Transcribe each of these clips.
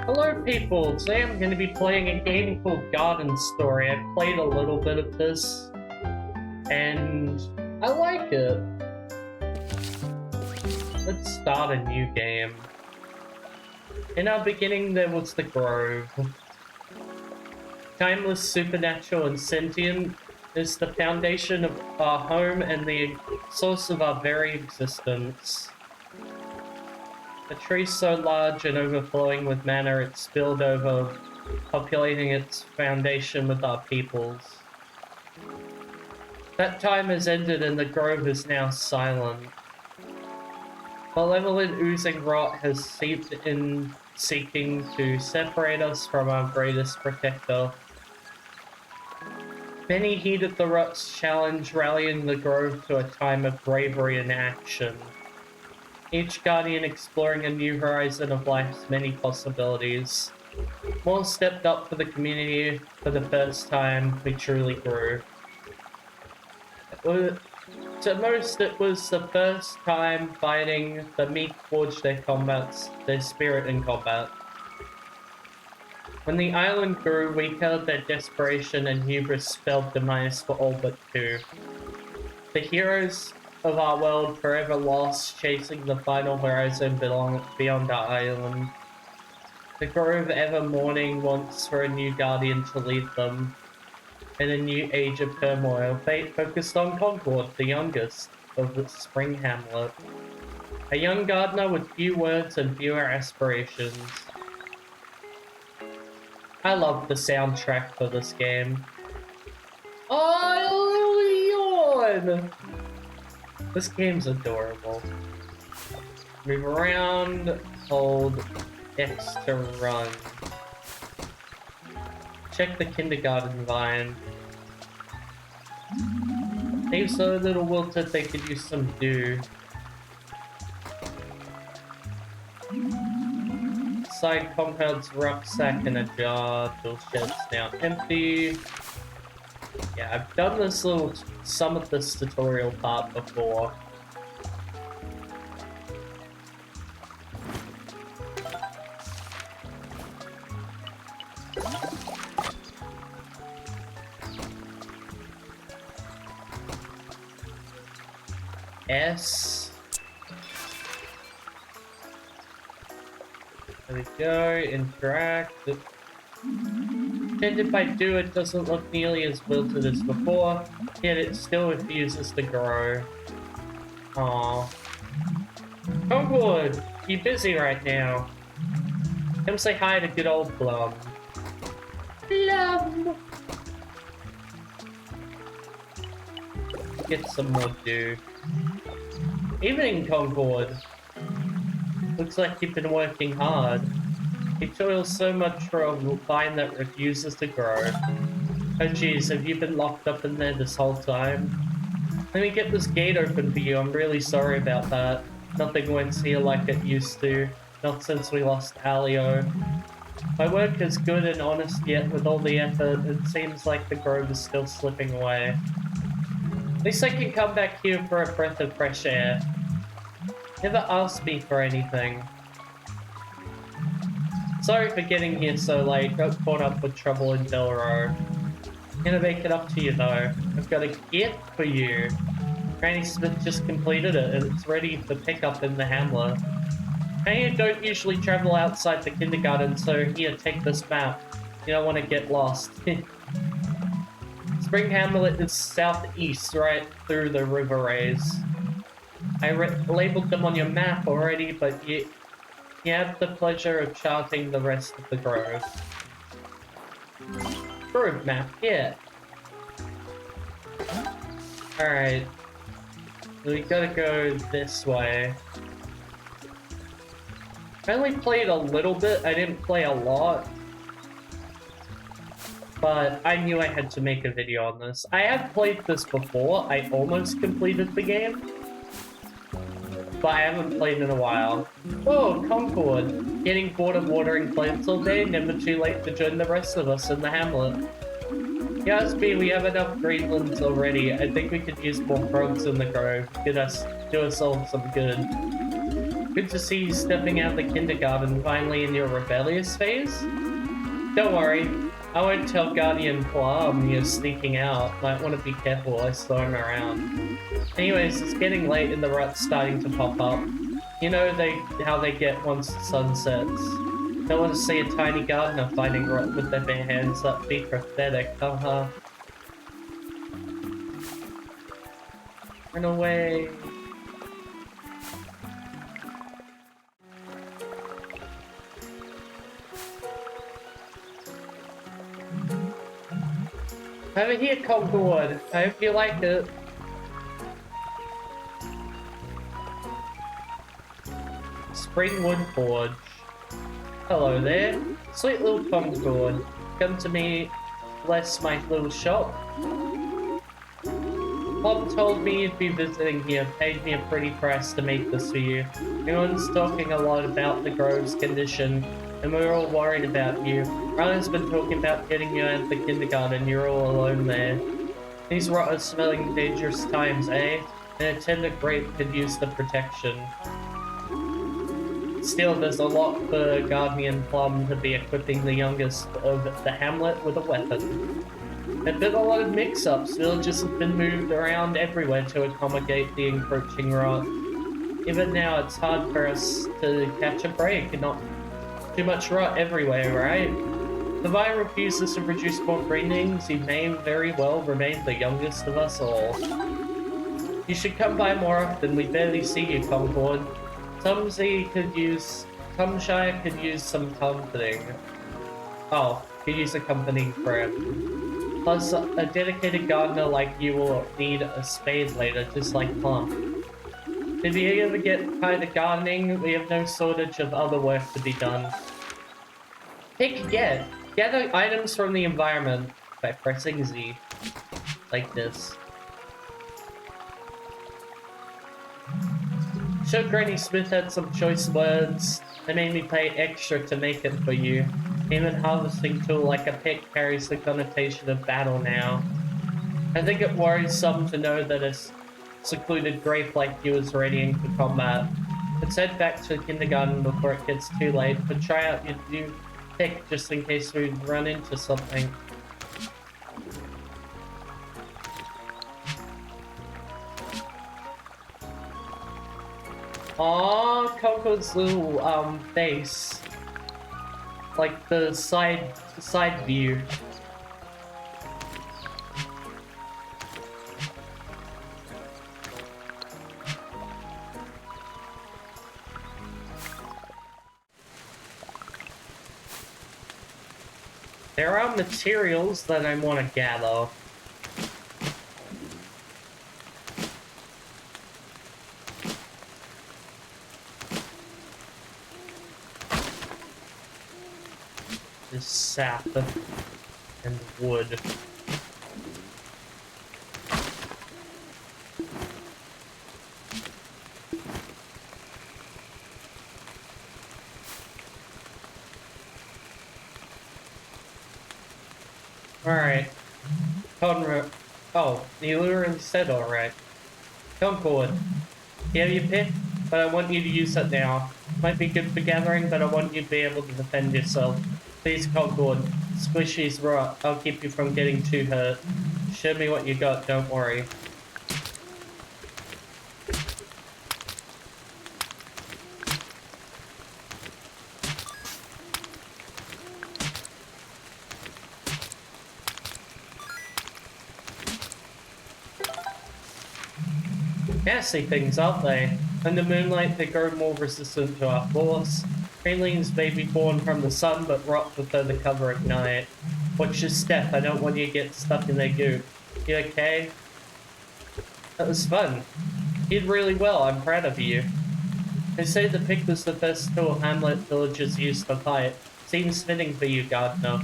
Hello people, today I'm going to be playing a game called Garden Story. I've played a little bit of this, and I like it. Let's start a new game. In our beginning there was the Grove. Timeless, supernatural, and sentient is the foundation of our home and the source of our very existence. A tree so large and overflowing with mana it spilled over, populating its foundation with our peoples. That time has ended and the grove is now silent. Malevolent oozing rot has seeped in, seeking to separate us from our greatest protector. Many heeded the rot's challenge, rallying the grove to a time of bravery and action. Each guardian exploring a new horizon of life's many possibilities. More stepped up for the community for the first time. We truly grew. To most, it was the first time fighting the meek forged their spirit in combat. When the island grew, we held their desperation and hubris spelled demise for all but two. The heroes of our world forever lost, chasing the final horizon beyond our island. The grove ever mourning wants for a new guardian to lead them. In a new age of turmoil, fate focused on Concord, the youngest of the Spring Hamlet. A young gardener with few words and fewer aspirations. I love the soundtrack for this game. Oh, yawn! This game's adorable. Move around, hold X to run. Check the kindergarten vine. Leaves so little wilted they could use some dew. Side compound's rucksack in a jar. Tool shed's now empty. Yeah, I've done some of this tutorial part before. S. There we go, interact. Tended by dew, it doesn't look nearly as wilted as before, yet it still refuses to grow. Aww. Concord, you busy right now? Come say hi to good old Plum. Plum! Get some more dew. Evening, Concord. Looks like you've been working hard. He toils so much for a vine that refuses to grow. Oh geez, have you been locked up in there this whole time? Let me get this gate open for you, I'm really sorry about that. Nothing went here like it used to, not since we lost Alio. My work is good and honest, yet with all the effort, it seems like the grove is still slipping away. At least I can come back here for a breath of fresh air. Never asked me for anything. Sorry for getting here so late, got caught up with trouble in Delro. Gonna make it up to you though. I've got a gift for you. Granny Smith just completed it and it's ready for pickup in the hamlet. I don't usually travel outside the kindergarten, so here, take this map. You don't want to get lost. Spring Hamlet is southeast, right through the river rays. I labeled them on your map already, but you have the pleasure of charting the rest of the grove. Grove map, yeah. Alright. We gotta go this way. I only played a little bit, I didn't play a lot. But I knew I had to make a video on this. I have played this before, I almost completed the game. But I haven't played in a while. Whoa, Concord! Getting bored of watering plants all day, never too late to join the rest of us in the hamlet. Yeah, we have enough greenlands already. I think we could use more frogs in the grove. Do us all some good. Good to see you stepping out of the kindergarten finally in your rebellious phase. Don't worry, I won't tell Guardian Plum you're sneaking out. Might want to be careful while throwing around. Anyways, it's getting late and the rut's starting to pop up. You know how they get once the sun sets. Don't want to see a tiny gardener fighting rot with their bare hands. That'd be pathetic, haha. Run away. Over here, Concord. I hope you like it. Springwood Forge. Hello there. Sweet little Concord. Come to me, bless my little shop. Bob told me you'd be visiting here, paid me a pretty price to make this for you. Everyone's talking a lot about the Grove's condition, and we're all worried about you. Ryan's been talking about getting you out of the kindergarten, you're all alone there. These rotters smelling dangerous times, eh? An attendant grape could use the protection. Still, there's a lot for Guardian Plum to be equipping the youngest of the hamlet with a weapon. There've been a lot of mix-ups. Villages have been moved around everywhere to accommodate the encroaching rot. Even now, it's hard for us to catch a break and not too much rot everywhere, right? The vine refuses to produce more breedings. He may very well remain the youngest of us all. You should come by more often. We barely see you, Concord. Tumshire could use some comforting. Oh, could use a comforting friend. Plus, a dedicated gardener like you will need a spade later, just like Plum. If you ever get tired of gardening, we have no shortage of other work to be done. Pick again. Gather items from the environment by pressing Z. Like this. Sure, Granny Smith had some choice words. They made me pay extra to make it for you. Even harvesting tool like a pick carries the connotation of battle now. I think it worries some to know that a secluded grape like you is readying for combat. Let's head back to kindergarten before it gets too late, but try out your new pick just in case we run into something. Aww, Coco's little face. Like the side view. There are materials that I want to gather. Just sap and wood. Alright. Conrad. Oh, the lure said alright. Concord. You have your pick, but I want you to use it now. Might be good for gathering, but I want you to be able to defend yourself. Please, Concord. Squishy's rot. I'll keep you from getting too hurt. Show me what you got, don't worry. Nasty things, aren't they? Under moonlight, they grow more resistant to our force. Pralines may be born from the sun, but rot before the cover at night. Watch your step, I don't want you to get stuck in their goop. You okay? That was fun. You did really well, I'm proud of you. They say the pick was the first tool Hamlet villagers used to fight. Seems fitting for you, Gardener.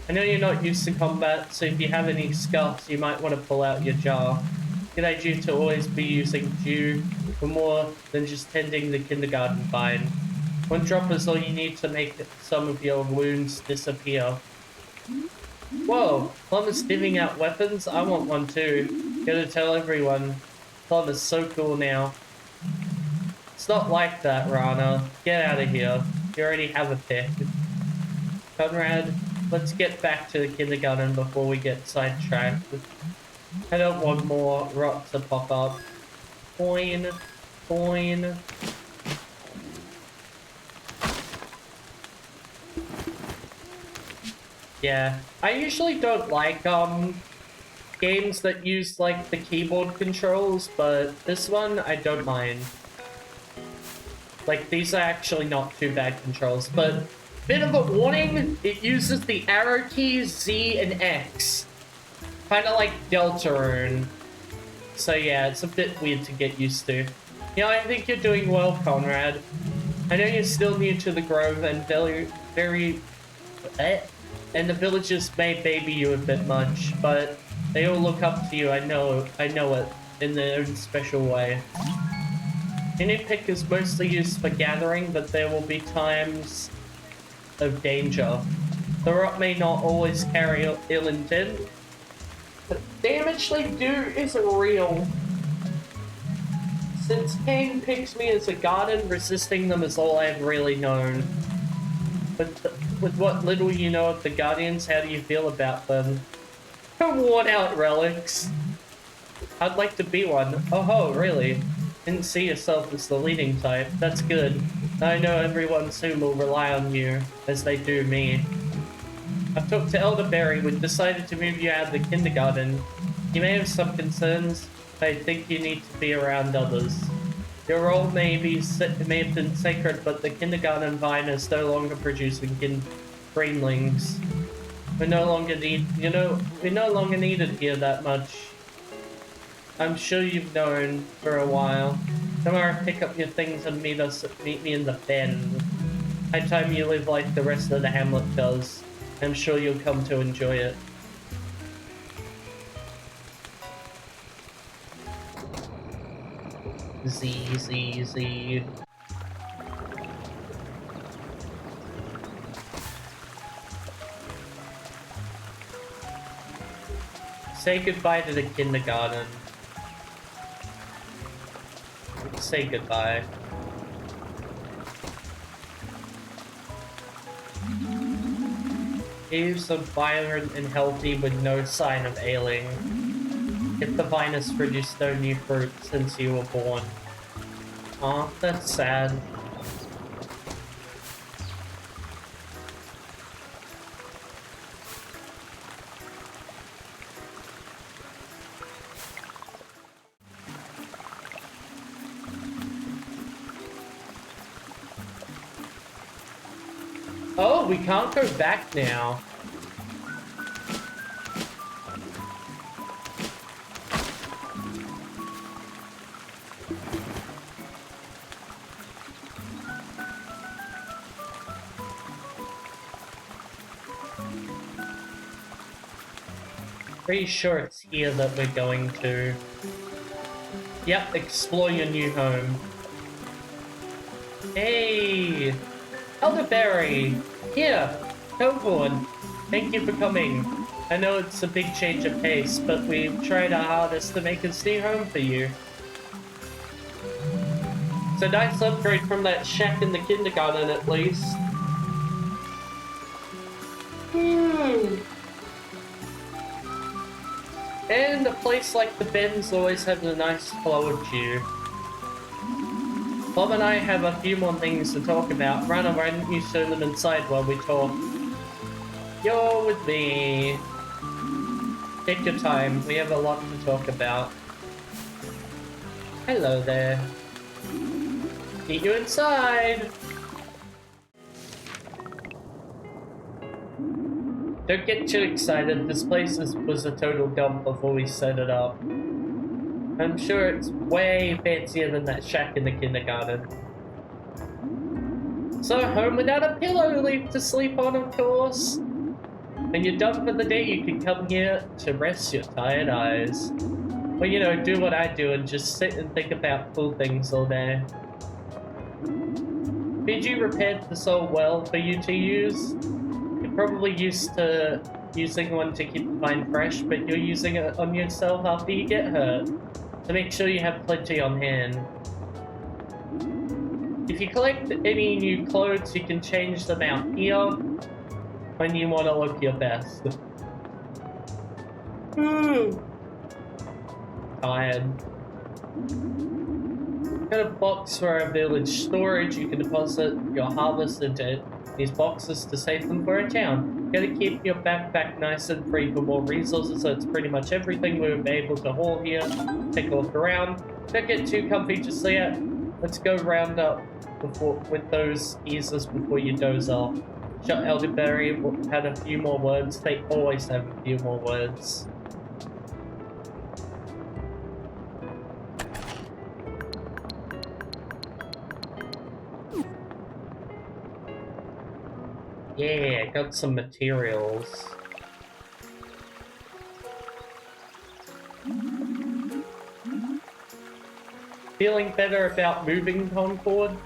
I know you're not used to combat, so if you have any scuffs, you might want to pull out your jar. Good idea to always be using dew for more than just tending the kindergarten vine. One drop is all you need to make some of your wounds disappear. Whoa, Plum is giving out weapons? I want one too. Gotta tell everyone. Plum is so cool now. It's not like that, Rana. Get out of here. You already have a pet. Conrad, let's get back to the kindergarten before we get sidetracked. I don't want more rot to pop up. Coin. Coin. Yeah. I usually don't like, games that use, like, the keyboard controls, but this one, I don't mind. Like, these are actually not too bad controls, but bit of a warning, it uses the arrow keys Z and X. Kind of like Deltarune. So yeah, it's a bit weird to get used to. Yeah, I think you're doing well, Conrad. I know you're still new to the Grove and and the villagers may baby you a bit much, but they all look up to you, I know it, in their own special way. Guinea pig is mostly used for gathering, but there will be times of danger. The rot may not always carry ill intent, but the damage they do isn't real. Since Cain picks me as a garden, resisting them is all I've really known. But with what little you know of the Guardians, how do you feel about them? Worn out relics. I'd like to be one. Oh, really? Didn't see yourself as the leading type. That's good. I know everyone soon will rely on you, as they do me. I've talked to Elderberry. We've decided to move you out of the kindergarten. You may have some concerns, but I think you need to be around others. Your role may have been sacred, but the kindergarten vine is no longer producing greenlings. We're no longer needed here that much. I'm sure you've known for a while. Tomorrow, pick up your things and meet me in the bend. High time you live like the rest of the hamlet does. I'm sure you'll come to enjoy it. Z. Say goodbye to the kindergarten. Say goodbye. Leaves are vibrant and healthy with no sign of ailing. If the vine has produced no new fruit since you were born. Aw, that's sad. Oh, we can't go back now. Pretty sure it's here that we're going to. Yep, explore your new home. Hey! Elderberry! Here! Coburn! Thank you for coming. I know it's a big change of pace, but we've tried our hardest to make this new home for you. It's a nice upgrade from that shack in the kindergarten, at least. And a place like the Bends always has a nice flow of cheer. Bob and I have a few more things to talk about. Rana, why don't you show them inside while we talk? You're with me. Take your time. We have a lot to talk about. Hello there. Meet you inside. Don't get too excited. This place was a total dump before we set it up. I'm sure it's way fancier than that shack in the kindergarten. So, home without a pillow to sleep on, of course. When you're done for the day, you can come here to rest your tired eyes. Or, you know, do what I do and just sit and think about cool things all day. Fiji repaired this old well for you to use. You're probably used to using one to keep the vine fresh, but you're using it on yourself after you get hurt. To make sure you have plenty on hand. If you collect any new clothes, you can change them out here when you want to look your best. Tired. Got a box for our village storage. You can deposit your harvest into these boxes to save them for a town. Gotta keep your backpack nice and free for more resources, so it's pretty much everything we were able to haul here. Take a look around. Don't get too comfy just yet. Let's go round up with those easers before you doze off. Shot Elderberry had a few more words. They always have a few more words. Yeah, got some materials. Feeling better about moving, Concord?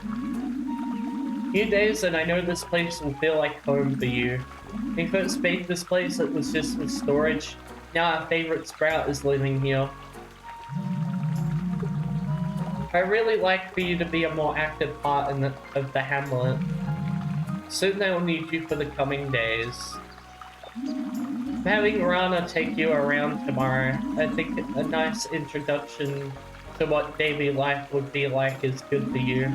Few days and I know this place will feel like home for you. When we first made this place, it was just for storage. Now our favorite sprout is living here. I really like for you to be a more active part of the hamlet. Soon they will need you for the coming days. I'm having Rana take you around tomorrow. I think a nice introduction to what daily life would be like is good for you.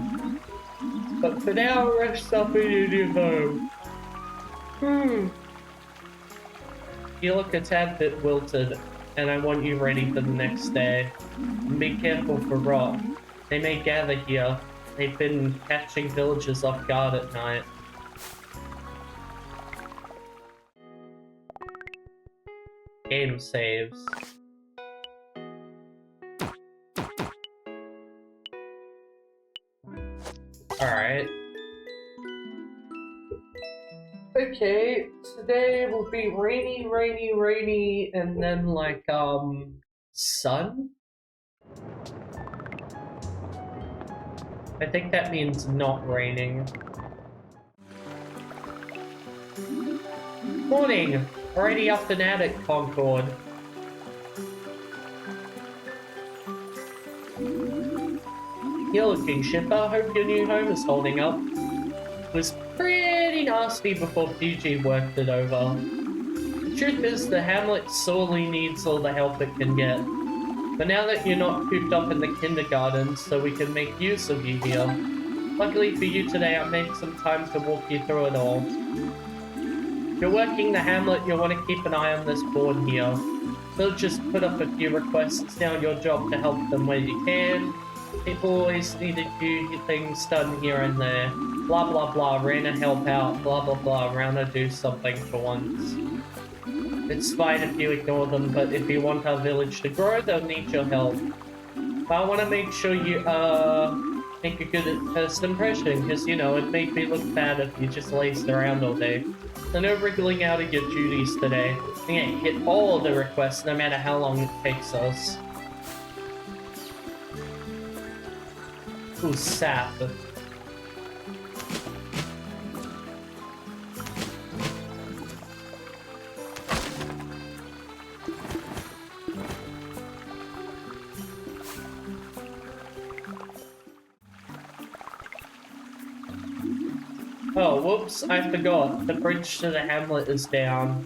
But for now, rest up in your new home. You look a tad bit wilted, and I want you ready for the next day. And be careful for rot. They may gather here. They've been catching villagers off guard at night. Game saves. Alright. Okay, today will be rainy, rainy, rainy, and then like, sun? I think that means not raining. Morning! Already up and at it, Concord. You're looking chipper. Hope your new home is holding up. It was pretty nasty before Fiji worked it over. The truth is, the hamlet sorely needs all the help it can get. But now that you're not cooped up in the kindergarten, so we can make use of you here. Luckily for you today, I made some time to walk you through it all. If you're working the hamlet, you'll want to keep an eye on this board here. They'll just put up a few requests. It's now your job to help them where you can. People always need a few things done here and there. Blah blah blah, Rana help out, blah blah blah, Rana do something for once. It's fine if you ignore them, but if you want our village to grow, they'll need your help. But I want to make sure you, make a good first impression, because, you know, it made me look bad if you just lazed around all day. So no wriggling out of your duties today. We're gonna hit all of the requests, no matter how long it takes us. Ooh, sap. Oh, whoops, I forgot. The bridge to the hamlet is down.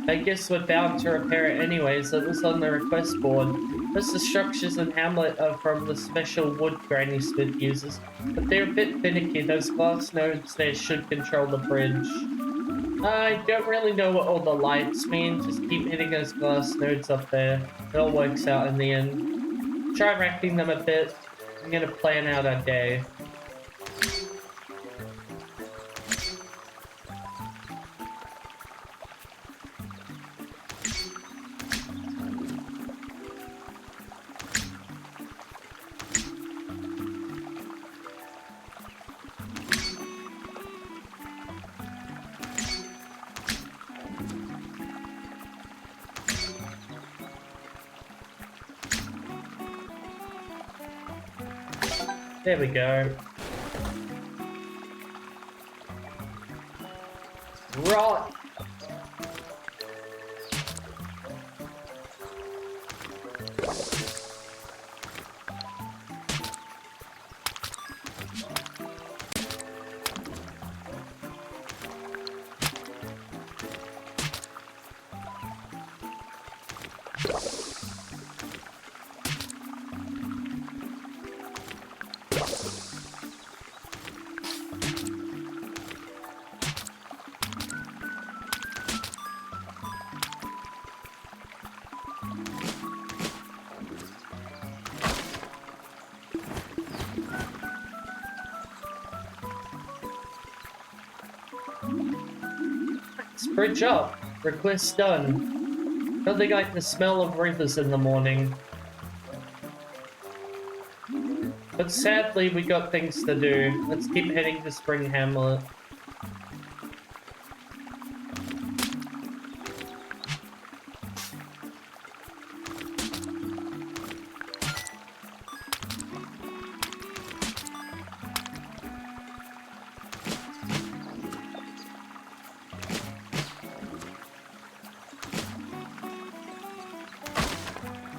I guess we're bound to repair it anyways. It was on the request board. Most of the structures in Hamlet are from the special wood Granny Smith uses, but they're a bit finicky. Those glass nodes there should control the bridge. I don't really know what all the lights mean. Just keep hitting those glass nodes up there. It all works out in the end. Try racking them a bit. I'm gonna plan out our day. There we go. Rot! Bridge up. Request done. Nothing like the smell of rivers in the morning. But sadly, we got things to do. Let's keep heading to Spring Hamlet.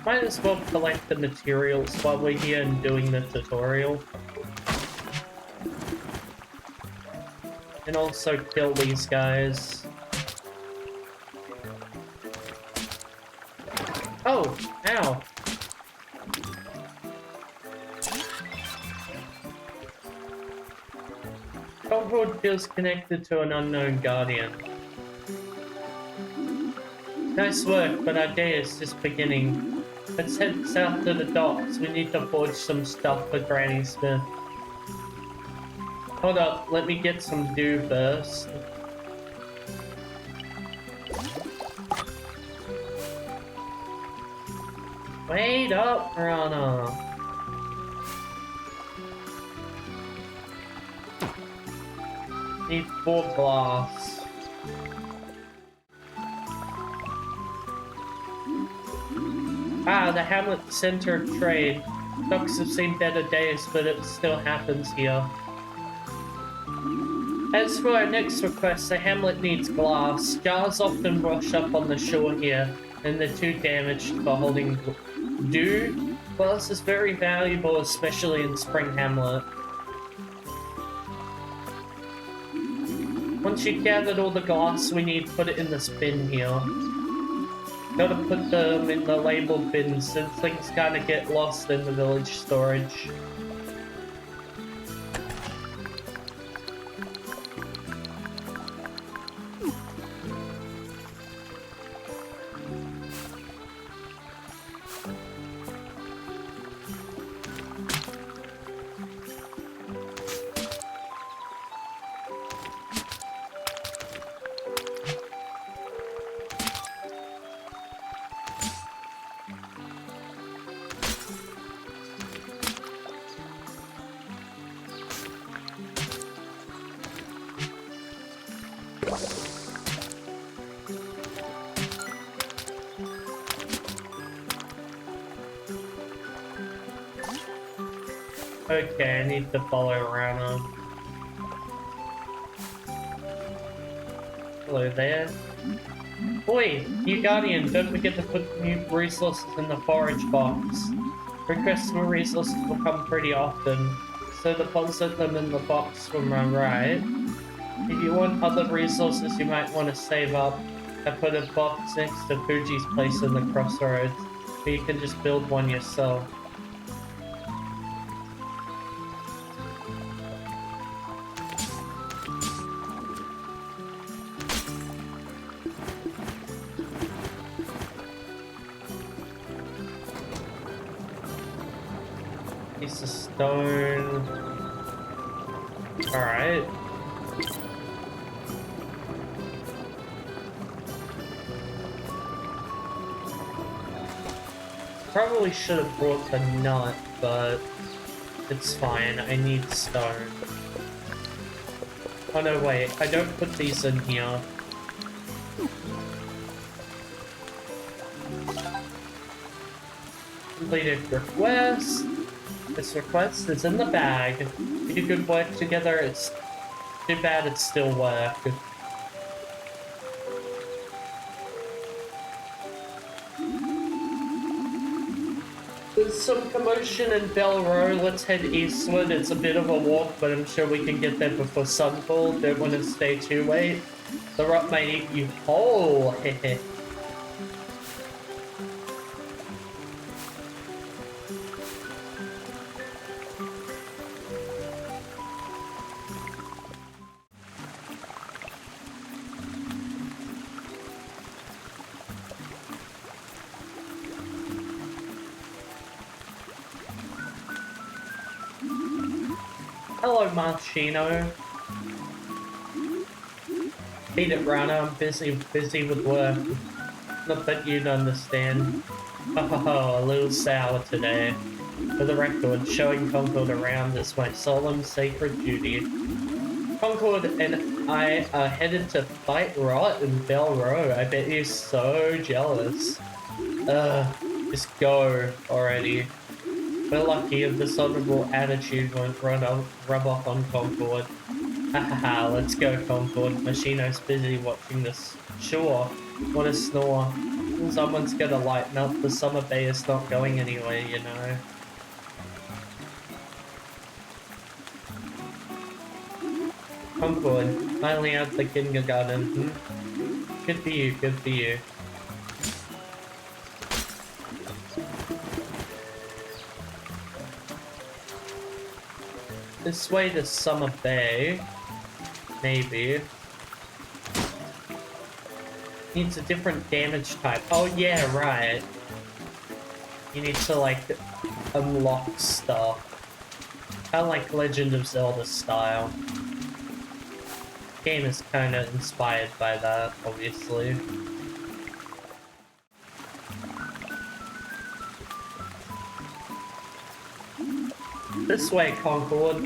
Might as well collect the materials while we're here and doing the tutorial. And also kill these guys. Oh, ow. Concord feels connected to an unknown guardian. Nice work, but our day is just beginning. Let's head south to the docks. We need to forge some stuff for Granny Smith. Hold up, let me get some dew first. Wait up, Rana. Need 4 glass. Ah, the Hamlet Center of Trade. Docks have seen better days, but it still happens here. As for our next request, the Hamlet needs glass. Jars often wash up on the shore here, and they're too damaged for holding dew. Glass is very valuable, especially in Spring Hamlet. Once you've gathered all the glass we need, put it in this bin here. Gotta put them in the labeled bins since things kinda get lost in the village storage. Okay, I need to follow around him. Hello there. Oi, new Guardian, don't forget to put new resources in the forage box. Requests for resources will come pretty often, so deposit them in the box from my right. If you want other resources you might want to save up, I put a box next to Fuji's place in the crossroads, where you can just build one yourself. Piece of stone. Alright. Probably should have brought the nut, but it's fine. I need stone. Oh no, wait. I don't put these in here. Completed request. This request is in the bag. We do good work together. It's too bad it's still work. There's some commotion in Bell Row. Let's head eastward. It's a bit of a walk, but I'm sure we can get there before sunfall. Don't want to stay too late. The rot might eat you whole. hello, Marshino. Beat it, Rana. I'm busy with work. Not that you'd understand. Oh, a little sour today. For the record, showing Concord around is my solemn, sacred duty. Concord and I are headed to fight Rot in Bell Row. I bet you're so jealous. Ugh, just go already. We're lucky if this honorable attitude won't rub off on Concord. Hahaha, let's go, Concord. Machino's busy watching this. Sure, what a snore. Someone's gotta lighten up. The summer bay is not going anywhere, you know. Concord, finally out the kindergarten. Good for you, good for you. This way to Summer Bay. Maybe. Needs a different damage type. Oh yeah, right. You need to like unlock stuff. Kind of like Legend of Zelda style. Game is kind of inspired by that, obviously. This way, Concord.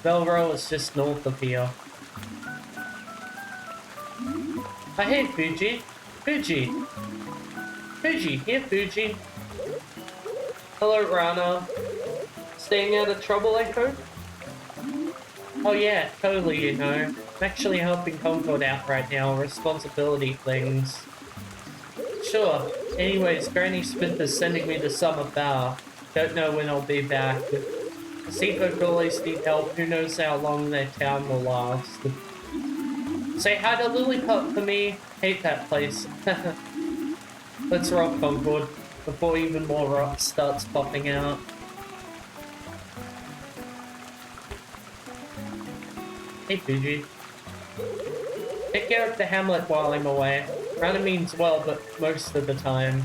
Velro is just north of here. Oh, hey, Fuji. Fuji. Fuji, here, Fuji. Hello, Rana. Staying out of trouble, I hope? Oh yeah, totally, you know. I'm actually helping Concord out right now, responsibility things. Sure. Anyways, Granny Smith is sending me to Summer Bower. Don't know when I'll be back. Seafolk always need help. Who knows how long their town will last. Say hi to Lilliput for me. Hate that place. Let's rock, Concord, before even more rock starts popping out. Hey, Fuji. Take care of the hamlet while I'm away. Rana means well, but most of the time.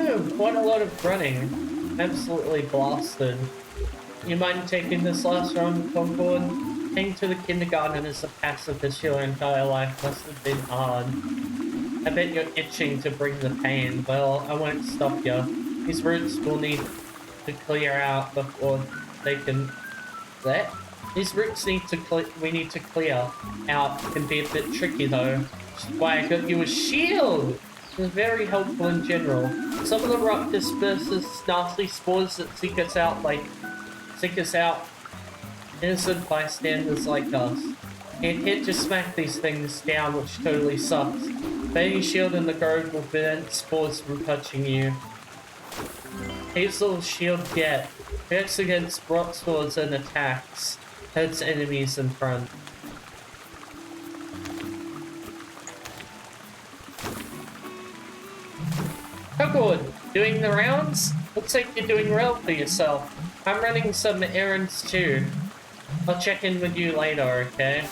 Oh, what a lot of running. Absolutely blasted. You mind taking this last run, Concord? Heading to the kindergarten as a pacifist your entire life must have been hard. I bet you're itching to bring the pain. Well, I won't stop you. These roots will need to clear out before they can... These roots need to we need to clear out. Can be a bit tricky though. Which is why I got you a shield! It's very helpful in general. Some of the rock disperses nasty spores that seek us out innocent bystanders like us. Can't hit to smack these things down, which totally sucks. But any shield in the grove will prevent spores from touching you. Here's a little shield get. Reacts against rock swords and attacks. Hurts enemies in front. Oh good, doing the rounds? Looks like you're doing well for yourself. I'm running some errands too. I'll check in with you later, okay?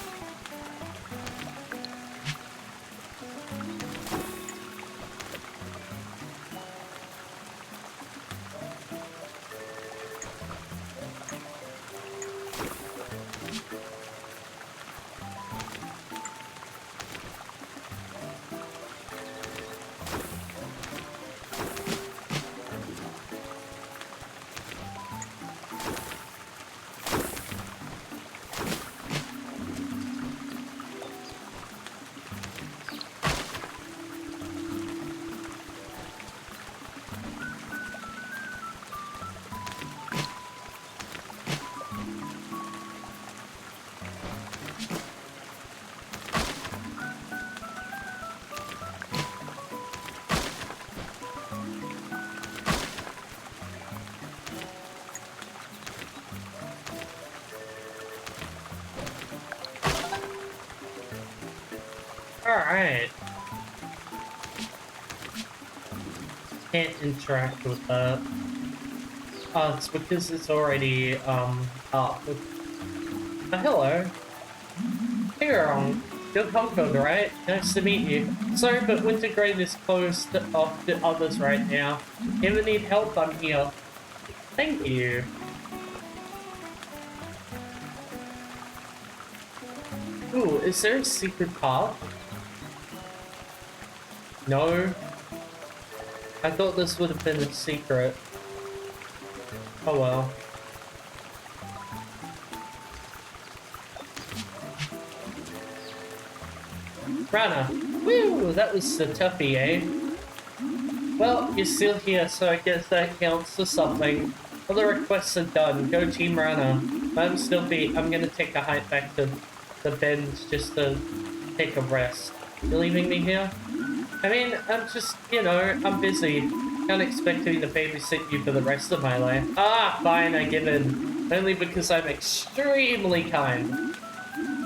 Alright. Can't interact with that. Oh, it's because it's already, up. Oh, hello. Hey, girl. You're Concord, right? Nice to meet you. Sorry, but Wintergrade is closed off to others right now. If you need help, I'm here. Thank you. Ooh, is there a secret path? No. I thought this would have been a secret. Oh well. Rana. Woo! That was a toughie, eh? Well, you're still here, so I guess that counts for something. All the requests are done. Go Team Rana. I'm still beat. I'm gonna take a hike back to the bends just to take a rest. You leaving me here? I mean, I'm just, you know, I'm busy. Can't expect me to babysit you for the rest of my life. Ah, fine, I give in. Only because I'm extremely kind.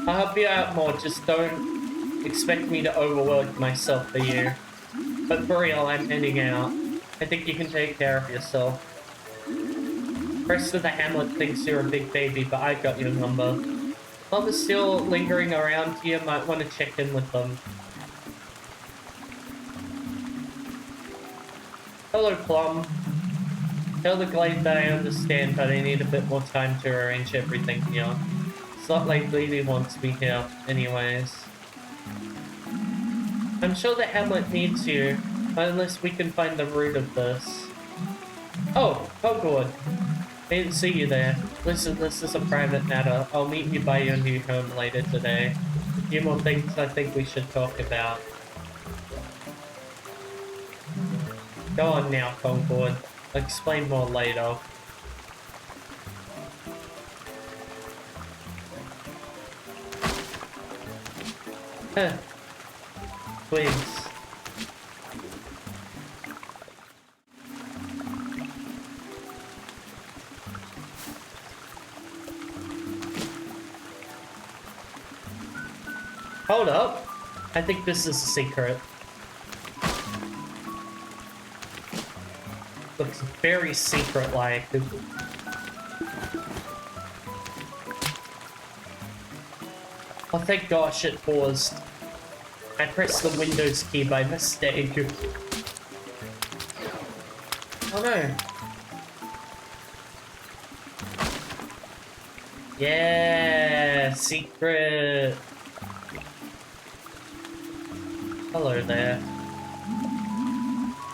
I'll help you out more, just don't expect me to overwork myself for you. But for real, I'm heading out. I think you can take care of yourself. The rest of the hamlet thinks you're a big baby, but I got your number. While they're still lingering around here, might want to check in with them. Hello, Plum. Tell the Glade that I understand, but I need a bit more time to arrange everything here. It's not like Lily wants me here, anyways. I'm sure the hamlet needs you, unless we can find the root of this. Oh, Hogwarts. I didn't see you there. Listen, this is a private matter. I'll meet you by your new home later today. A few more things I think we should talk about. Go on now, Concord. I'll explain more later. Huh. Twigs. Hold up. I think this is a secret. Looks very secret-like. Oh, thank gosh it paused. I pressed the Windows key by mistake. Oh no. Yeah, secret. Hello there.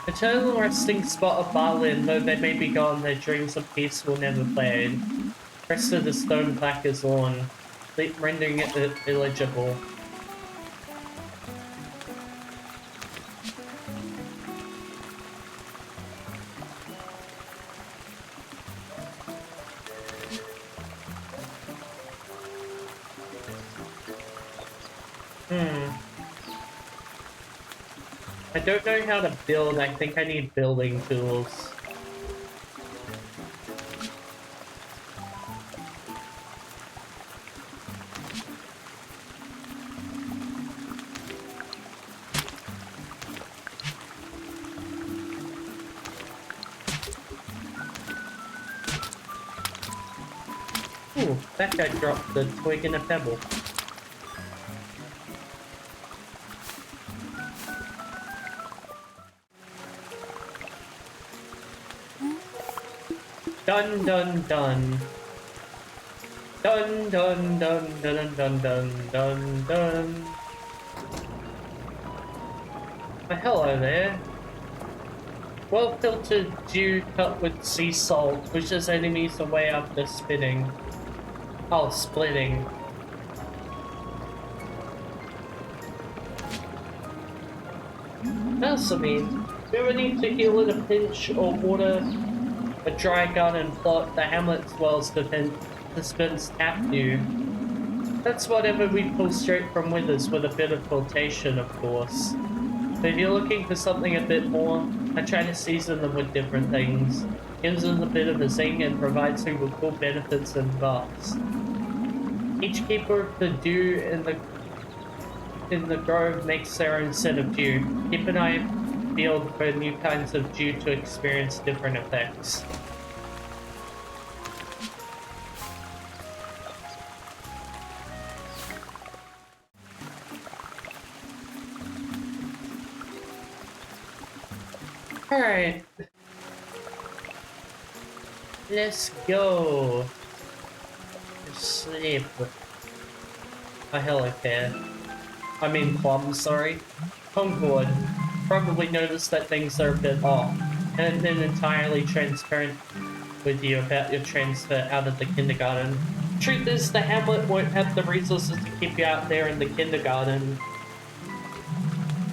Eternal resting spot of Berlin, though they may be gone, their dreams of peace will never fade. Rest of the stone plaque is on, rendering it illegible. I don't know how to build. I think I need building tools. Ooh, that guy dropped the twig and a pebble. Dun dun dun. Dun dun dun dun dun dun dun dun. Oh, hello there. Well filtered dew cut with sea salt, pushes enemies away after spinning. Oh, splitting. That's I mean. Do you ever need to heal at a pinch or water a dry garden plot? The hamlet's wells dispense tap dew. That's whatever we pull straight from withers with a bit of filtration, of course. But if you're looking for something a bit more, I try to season them with different things. Gives them a bit of a zing and provides them with cool benefits and buffs. Each keeper of the dew in the grove makes their own set of dew. Keep an eye peeled for new kinds of dew to experience different effects. Alright. Let's go. Sleep. A helipad. I mean Plum, sorry. Concord probably noticed that things are a bit off, and had been entirely transparent with you about your transfer out of the kindergarten. Truth is, the hamlet won't have the resources to keep you out there in the kindergarten.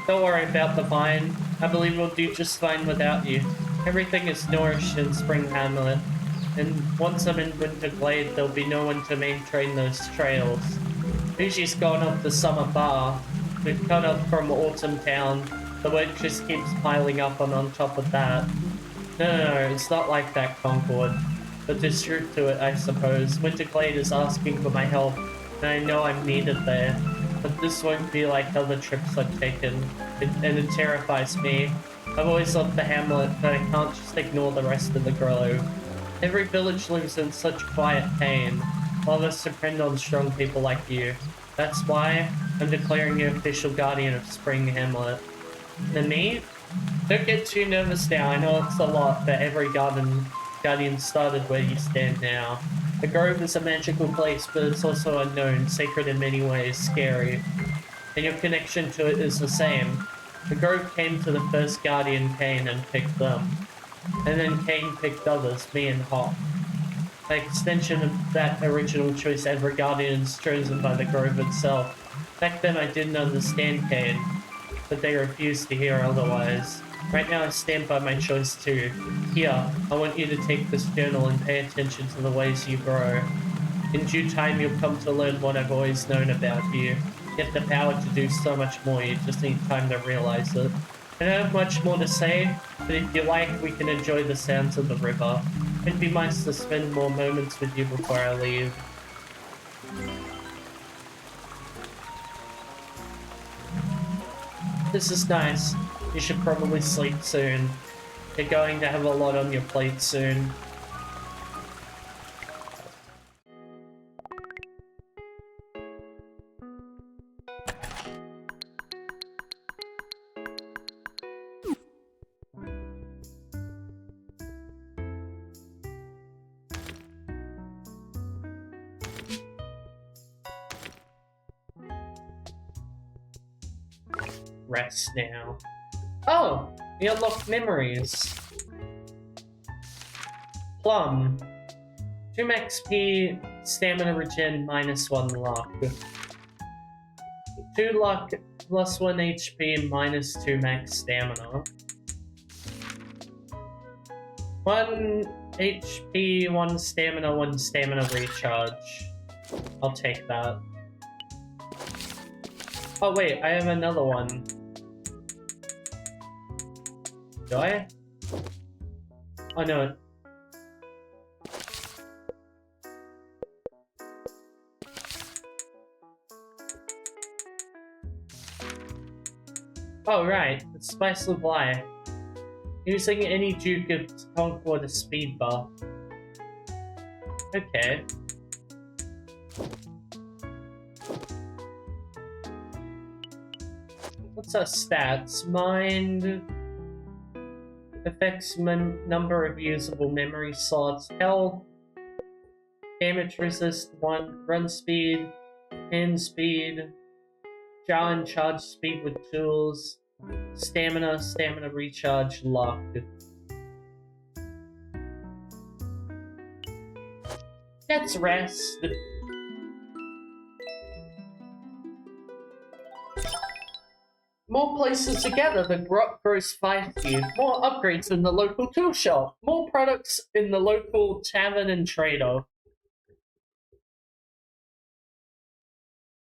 Don't worry about the vine. I believe we'll do just fine without you. Everything is nourished in Spring Hamlet, and once I'm in Winter Glade, there'll be no one to maintain those trails. Fuji's gone off the summer bar. We've cut up from Autumn Town. The work just keeps piling up on top of that. No, it's not like that, Concord. But there's truth to it, I suppose. Winter Glade is asking for my help, and I know I'm needed there. But this won't be like other trips I've taken, and it terrifies me. I've always loved the hamlet, but I can't just ignore the rest of the grove. Every village lives in such quiet pain. All of us depend on strong people like you. That's why I'm declaring you official guardian of Spring Hamlet. And me? Don't get too nervous now. I know it's a lot, but every guardian started where you stand now. The grove is a magical place, but it's also unknown, sacred in many ways, scary. And your connection to it is the same. The grove came to the first guardian, Kane, and picked them. And then Kane picked others, me and Hawk. By extension of that original choice, every guardian is chosen by the grove itself. Back then I didn't understand Kane, but they refused to hear otherwise. Right now I stand by my choice too. Here, I want you to take this journal and pay attention to the ways you grow. In due time you'll come to learn what I've always known about you. You have the power to do so much more, you just need time to realize it. I don't have much more to say, but if you like, we can enjoy the sounds of the river. It'd be nice to spend more moments with you before I leave. This is nice. You should probably sleep soon. You're going to have a lot on your plate soon. Rest now. Oh! We unlocked memories. Plum. 2 XP, stamina regen, -1 luck. 2 luck, +1 HP, -2 max stamina. 1 HP, 1 stamina, 1 stamina recharge. I'll take that. Oh wait, I have another one. Do I? Oh no. Oh right, it's Spice of Life. Using any Duke of Concord a speed buff. Okay. What's our stats? Mind affects number of usable memory slots. Health, damage resist 1, run speed, hand speed, jar and charge speed with tools, stamina, stamina recharge, luck. Let's rest. More places together, the grot grows feisty. More upgrades in the local tool shop. More products in the local tavern and trader.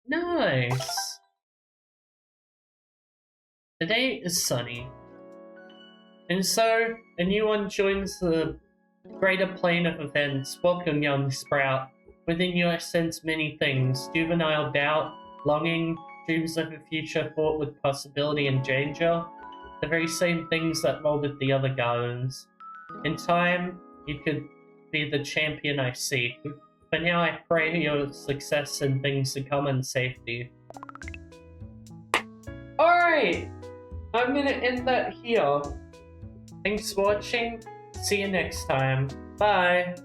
Nice. Today is sunny. And so, a new one joins the greater plane of events. Welcome, young sprout. Within you I sense many things. Juvenile doubt, longing, dreams of a future fraught with possibility and danger, the very same things that molded the other gardens. In time, you could be the champion I seek. For now, I pray your success and things to come in safety. Alright! I'm gonna end that here. Thanks for watching. See you next time. Bye.